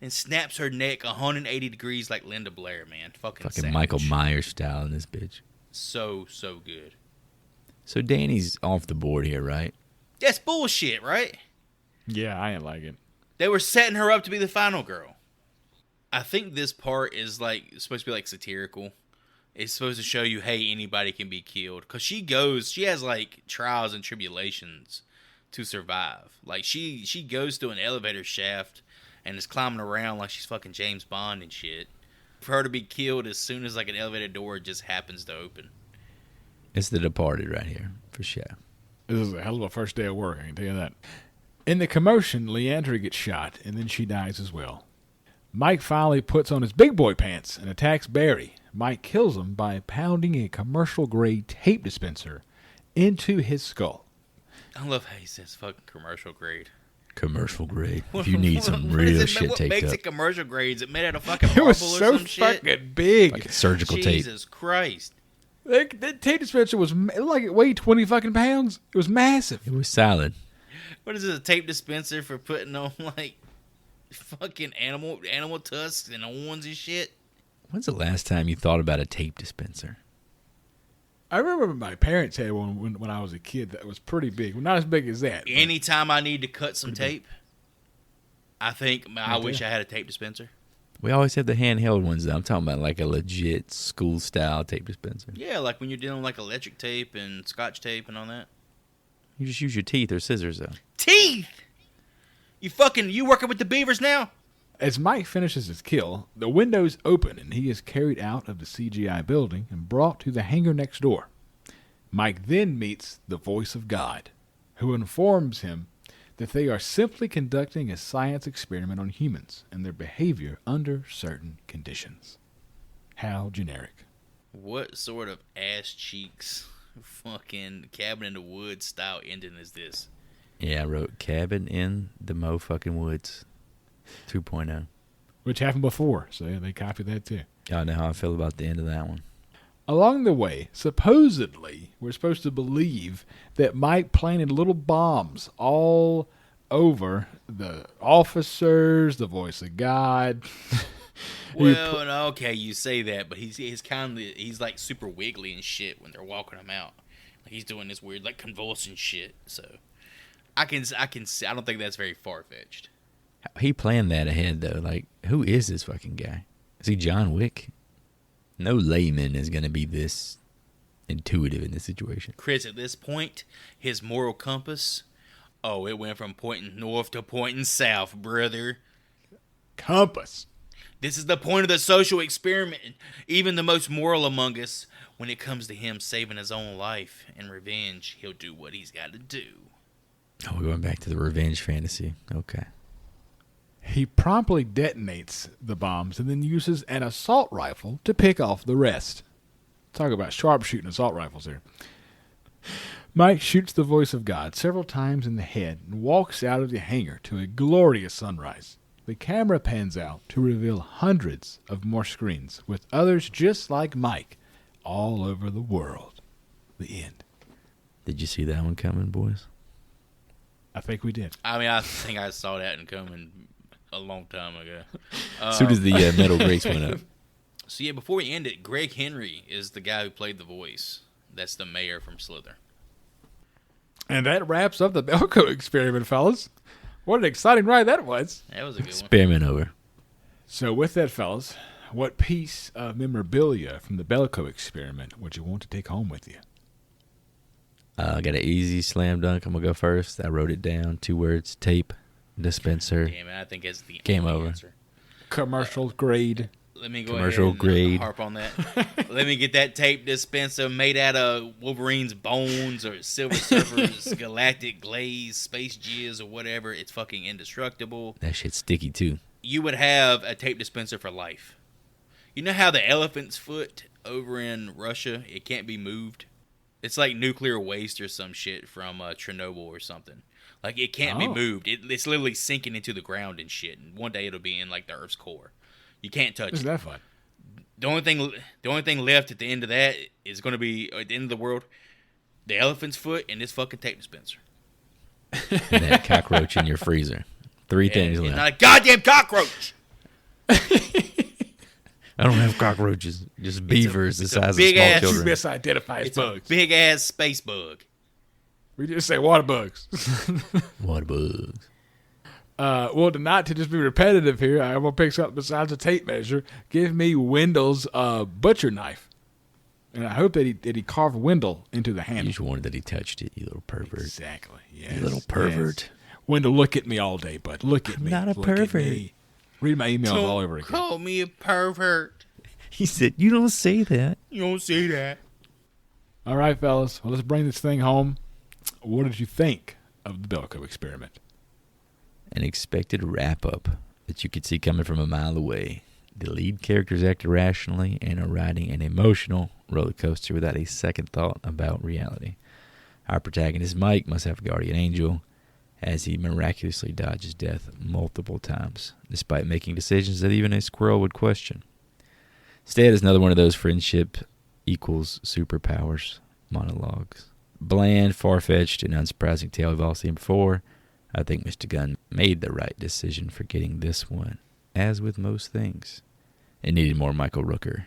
And snaps her neck 180 degrees like Linda Blair, man. Fucking savage. Michael Myers style in this bitch. So good. So Danny's off the board here, right? That's bullshit, right? Yeah, I ain't like it. They were setting her up to be the final girl. I think this part is supposed to be satirical. It's supposed to show you, hey, anybody can be killed. Because she has trials and tribulations to survive. She goes through an elevator shaft and is climbing around like she's fucking James Bond and shit. For her to be killed as soon as an elevator door just happens to open. It's The Departed right here, for sure. This is a hell of a first day of work, I can tell you that. In the commotion, Leandra gets shot, and then she dies as well. Mike finally puts on his big boy pants and attacks Barry. Mike kills him by pounding a commercial-grade tape dispenser into his skull. I love how he says fucking commercial grade. Commercial grade. If you need some real shit what taped makes up. it commercial grade? Is it made out of fucking It marble was or so some shit? fucking big. Like surgical tape. Jesus Christ. That tape dispenser was it weighed 20 fucking pounds. It was massive. It was solid. What is it, a tape dispenser for putting on fucking animal tusks and horns and shit? When's the last time you thought about a tape dispenser? I remember my parents had one when I was a kid that was pretty big. Well, not as big as that. Anytime I need to cut some tape, I think I wish I had a tape dispenser. We always have the handheld ones, though. I'm talking about like a legit school-style tape dispenser. Yeah, like when you're dealing with like electric tape and scotch tape and all that. You just use your teeth or scissors, though. Teeth! You working with the beavers now? As Mike finishes his kill, the windows open and he is carried out of the CGI building and brought to the hangar next door. Mike then meets the voice of God, who informs him that they are simply conducting a science experiment on humans and their behavior under certain conditions. How generic. What sort of ass cheeks fucking Cabin in the Woods style ending is this? Yeah, I wrote Cabin in the Mo-fucking Woods 2.0. Which happened before, so yeah, they copied that too. Y'all know how I feel about the end of that one. Along the way, supposedly, we're supposed to believe that Mike planted little bombs all over the officers, the voice of God. Well, okay, you say that, but he's like super wiggly and shit when they're walking him out. Like he's doing this weird like convulsion shit. So I don't think that's very far fetched. He planned that ahead, though. Like, who is this fucking guy? Is he John Wick? No layman is going to be this intuitive in this situation. Chris, at this point, his moral compass, it went from pointing north to pointing south, brother. Compass. This is the point of the social experiment. Even the most moral among us, when it comes to him saving his own life and revenge, he'll do what he's got to do. Oh, we're going back to the revenge fantasy. Okay. He promptly detonates the bombs and then uses an assault rifle to pick off the rest. Talk about sharpshooting assault rifles here. Mike shoots the voice of God several times in the head and walks out of the hangar to a glorious sunrise. The camera pans out to reveal hundreds of more screens with others just like Mike all over the world. The end. Did you see that one coming, boys? I think we did. I mean, I think I saw that coming a long time ago. As soon as the metal grates went up. So yeah, before we end it, Greg Henry is the guy who played the voice. That's the mayor from Slither. And that wraps up the Belko Experiment, fellas. What an exciting ride that was. That was a good one. Experiment over. So with that, fellas, what piece of memorabilia from the Belko Experiment would you want to take home with you? I got an easy slam dunk. I'm going to go first. I wrote it down. 2 words. Tape dispenser. Damn it, I think it's the Game only over. answer. Commercial grade. Let me go Commercial ahead grade. and harp on that. Let me get that tape dispenser made out of Wolverine's bones or Silver Surfer's galactic glaze, space jizz, or whatever. It's fucking indestructible. That shit's sticky, too. You would have a tape dispenser for life. You know how the elephant's foot over in Russia, it can't be moved? It's like nuclear waste or some shit from Chernobyl or something. Like, it can't be moved. It's literally sinking into the ground and shit. And one day it'll be in, like, the Earth's core. You can't touch it. Isn't that fun? The only thing left at the end of that is going to be, at the end of the world, the elephant's foot and this fucking tape dispenser. And that cockroach in your freezer. 3 things And left. not a goddamn cockroach! I don't have cockroaches. Just beavers the it's a size of big small ass- You children. misidentified as It's a bugs. big-ass space bug. We just say water bugs. What bugs? Well, not to just be repetitive here, I'm going to pick something besides a tape measure. Give me Wendell's butcher knife. And I hope that he carved Wendell into the You handle. just wanted that he touched it, you little pervert. Exactly. Yes, You little pervert. yes. Wendell, look at me all day, bud. Look at me. not a Look at pervert. me. Read my emails all over again. Call me a pervert. He said, you don't say that. You don't see that. All right, fellas. Well, let's bring this thing home. What did you think of the Belko Experiment? An expected wrap-up that you could see coming from a mile away. The lead characters act irrationally and are riding an emotional roller coaster without a second thought about reality. Our protagonist, Mike, must have a guardian angel as he miraculously dodges death multiple times, despite making decisions that even a squirrel would question. Stead is another one of those friendship equals superpowers monologues. Bland, far-fetched, and unsurprising tale we've all seen before. I think Mr. Gunn made the right decision for getting this one. As with most things, it needed more Michael Rooker.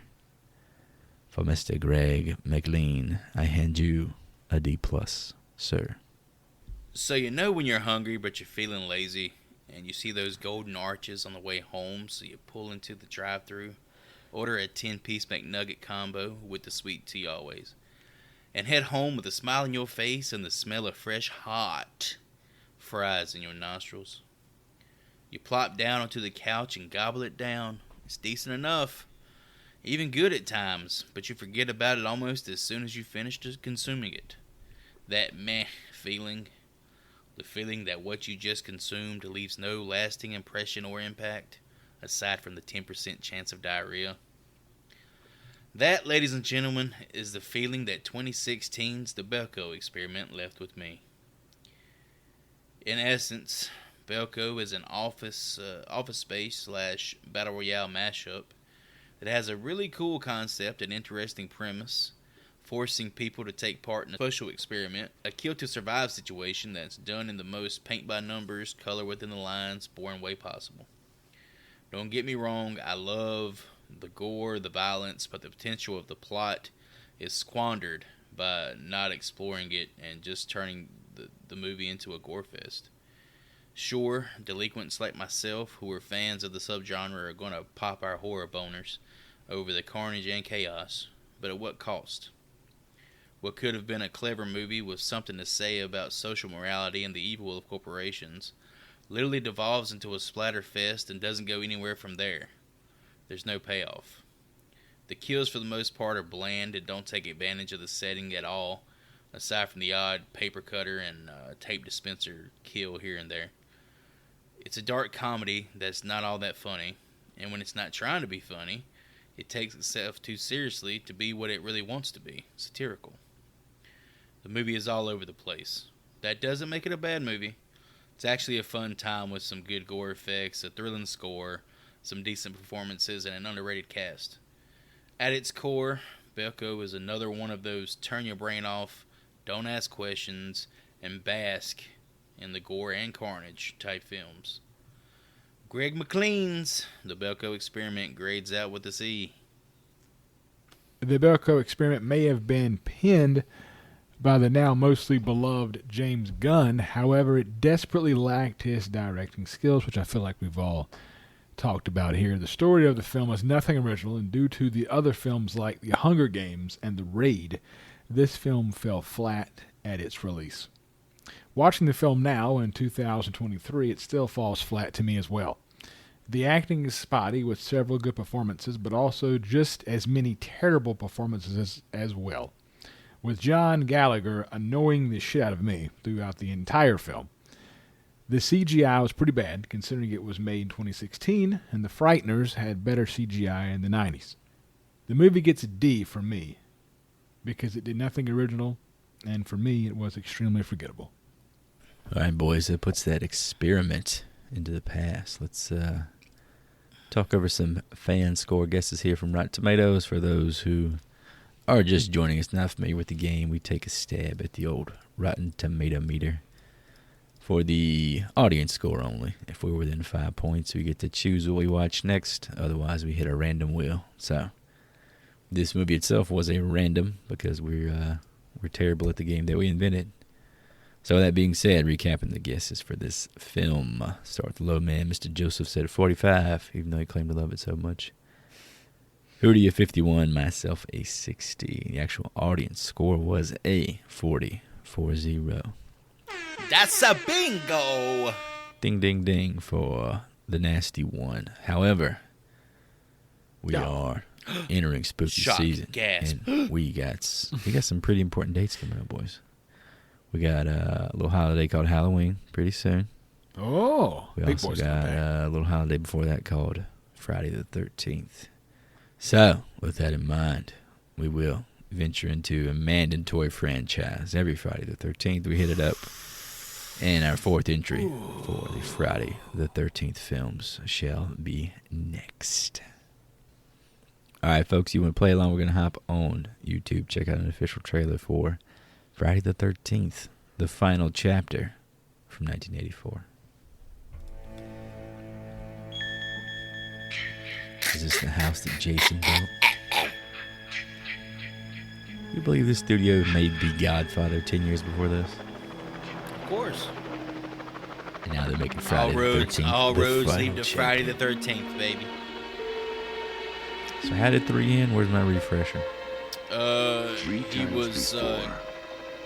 For Mr. Greg McLean, I hand you a D+, sir. So you know when you're hungry but you're feeling lazy, and you see those golden arches on the way home, so you pull into the drive-thru, order a 10-piece McNugget combo with the sweet tea always, and head home with a smile on your face and the smell of fresh, hot fries in your nostrils. You plop down onto the couch and gobble it down. It's decent enough, even good at times, but you forget about it almost as soon as you finish consuming it. That meh feeling, the feeling that what you just consumed leaves no lasting impression or impact, aside from the 10% chance of diarrhea. That, ladies and gentlemen, is the feeling that 2016's The Belko Experiment left with me. In essence, Belko is an office space / battle royale mashup that has a really cool concept and interesting premise, forcing people to take part in a social experiment, a kill-to-survive situation that's done in the most paint-by-numbers, color-within-the-lines, boring way possible. Don't get me wrong, I love the gore, the violence, but the potential of the plot is squandered by not exploring it and just turning the movie into a gore fest. Sure, delinquents like myself who are fans of the subgenre are going to pop our horror boners over the carnage and chaos, but at what cost? What could have been a clever movie with something to say about social morality and the evil of corporations literally devolves into a splatter fest and doesn't go anywhere from there. There's no payoff. The kills for the most part are bland and don't take advantage of the setting at all, aside from the odd paper cutter and tape dispenser kill here and there. It's a dark comedy that's not all that funny, and when it's not trying to be funny, it takes itself too seriously to be what it really wants to be, satirical. The movie is all over the place. That doesn't make it a bad movie. It's actually a fun time with some good gore effects, a thrilling score, some decent performances, and an underrated cast. At its core, Belko is another one of those turn your brain off, don't ask questions, and bask in the gore and carnage type films. Greg McLean's The Belko Experiment grades out with a C. The Belko Experiment may have been penned by the now mostly beloved James Gunn. However, it desperately lacked his directing skills, which I feel like we've all talked about here. The story of the film is nothing original, and due to the other films like The Hunger Games and The Raid, this film fell flat at its release. Watching the film now in 2023, it still falls flat to me as well. The acting is spotty with several good performances, but also just as many terrible performances as well, with John Gallagher annoying the shit out of me throughout the entire film. The CGI was pretty bad, considering it was made in 2016, and the Frighteners had better CGI in the 90s. The movie gets a D from me, because it did nothing original, and for me, it was extremely forgettable. All right, boys, that puts that experiment into the past. Let's talk over some fan score guesses here from Rotten Tomatoes. For those who are just joining us, not familiar with the game, we take a stab at the old Rotten Tomato meter. For the audience score only, if we're within 5 points, we get to choose what we watch next. Otherwise, we hit a random wheel. So, this movie itself was a random because we're terrible at the game that we invented. So that being said, recapping the guesses for this film. Start with the low man. Mr. Joseph said 45, even though he claimed to love it so much. Hootie a 51, myself a 60. The actual audience score was a 40. That's a bingo! Ding, ding, ding for the nasty one. However, we are entering spooky Shock, season. gasp. And we got some pretty important dates coming up, boys. We got a little holiday called Halloween pretty soon. Oh, We big also boys got coming back. a little holiday before that called Friday the 13th. So, with that in mind, we will venture into a mandatory franchise. Every Friday the 13th, we hit it up. And our fourth entry for the Friday the 13th films shall be next. All right, folks, you want to play along? We're going to hop on YouTube, check out an official trailer for Friday the 13th, the final chapter from 1984. Is this the house that Jason built? you believe this studio made The Godfather 10 years before this? Of course. And now they're making Friday the 13th. All the roads final lead to chapter. Friday the 13th, baby. So how did 3 end? Where's my refresher?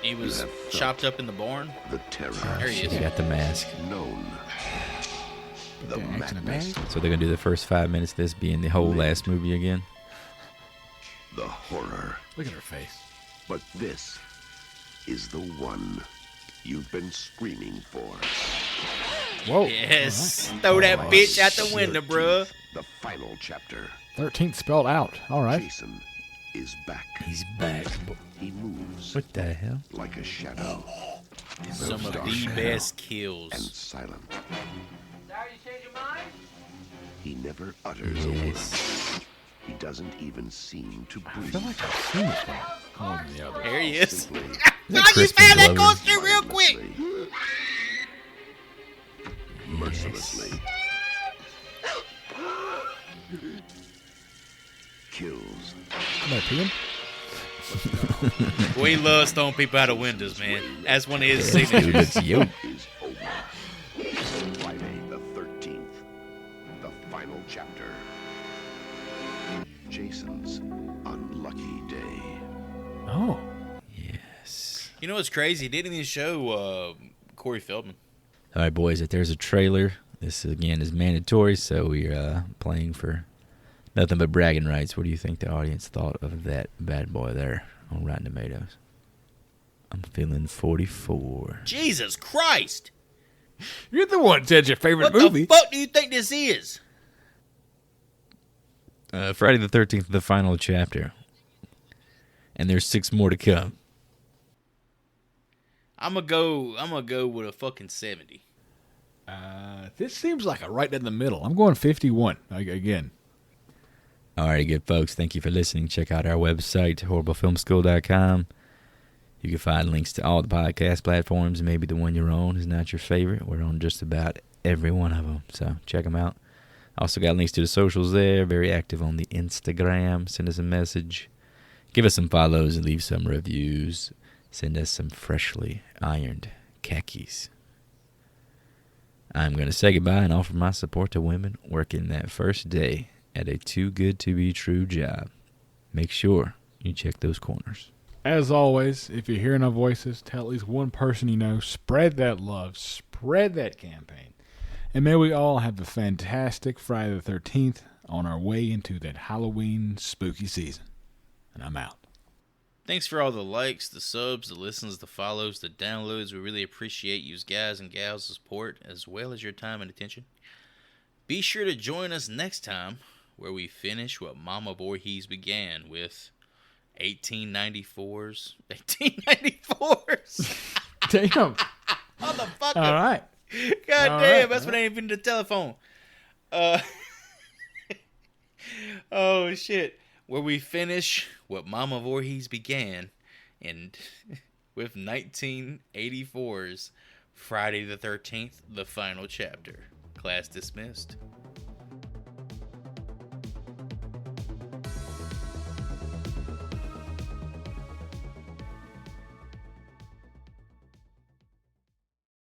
He was chopped up in the barn. The terror There he He is. got the mask. known. The The axe in a madness, bag? So they're going to do the first 5 minutes of this being the whole last movie again? the horror. Look at her face. But this is the one you've been screaming for. Whoa. Yes. Throw that bitch out the window, bruh. The final chapter. 13th spelled out. All right. Jason is back. He's back. He moves What the hell? like a shadow. Some of the Dark best and kills. silent. Sorry you changed your mind? He never utters a word. Yes. He doesn't even seem to I breathe. feel like I've seen this one. More than the other. There he is. Simply, Is No, that you Crispin found that Glover? coaster real quick. mercilessly kills. Am I peeing? We love throwing people out of windows, man. That's one of his Dude, signatures. it's yo. Is over. Friday the 13th, the final chapter. Jason's unlucky day. Oh. Yes. You know what's crazy? He didn't even show Corey Feldman. All right, boys, if there's a trailer, this again is mandatory, so we're playing for nothing but bragging rights. What do you think the audience thought of that bad boy there on Rotten Tomatoes? I'm feeling 44. Jesus Christ! You're the one that said your favorite What movie. the fuck do you think this is? Friday the 13th, the final chapter. And there's 6 more to come. I'm gonna go with a fucking 70. This seems like a right in the middle. I'm going 51 again. All right, good folks. Thank you for listening. Check out our website, horriblefilmschool.com. You can find links to all the podcast platforms. Maybe the one you're on is not your favorite. We're on just about every one of them, so check them out. Also got links to the socials there. Very active on the Instagram. Send us a message. Give us some follows and leave some reviews. Send us some freshly ironed khakis. I'm going to say goodbye and offer my support to women working that first day at a too-good-to-be-true job. Make sure you check those corners. As always, if you're hearing our voices, tell at least one person you know. Spread that love. Spread that campaign. And may we all have a fantastic Friday the 13th on our way into that Halloween spooky season. And I'm out. Thanks for all the likes, the subs, the listens, the follows, the downloads. We really appreciate you guys and gals' support as well as your time and attention. Be sure to join us next time where we finish what Mama Voorhees began with 1894's. 1894's. Damn. Motherfucker. All right. God All damn, right. that's when I ain't been to the telephone. Oh shit. Where we finish what Mama Voorhees began and with 1984's Friday the 13th, the final chapter. Class dismissed.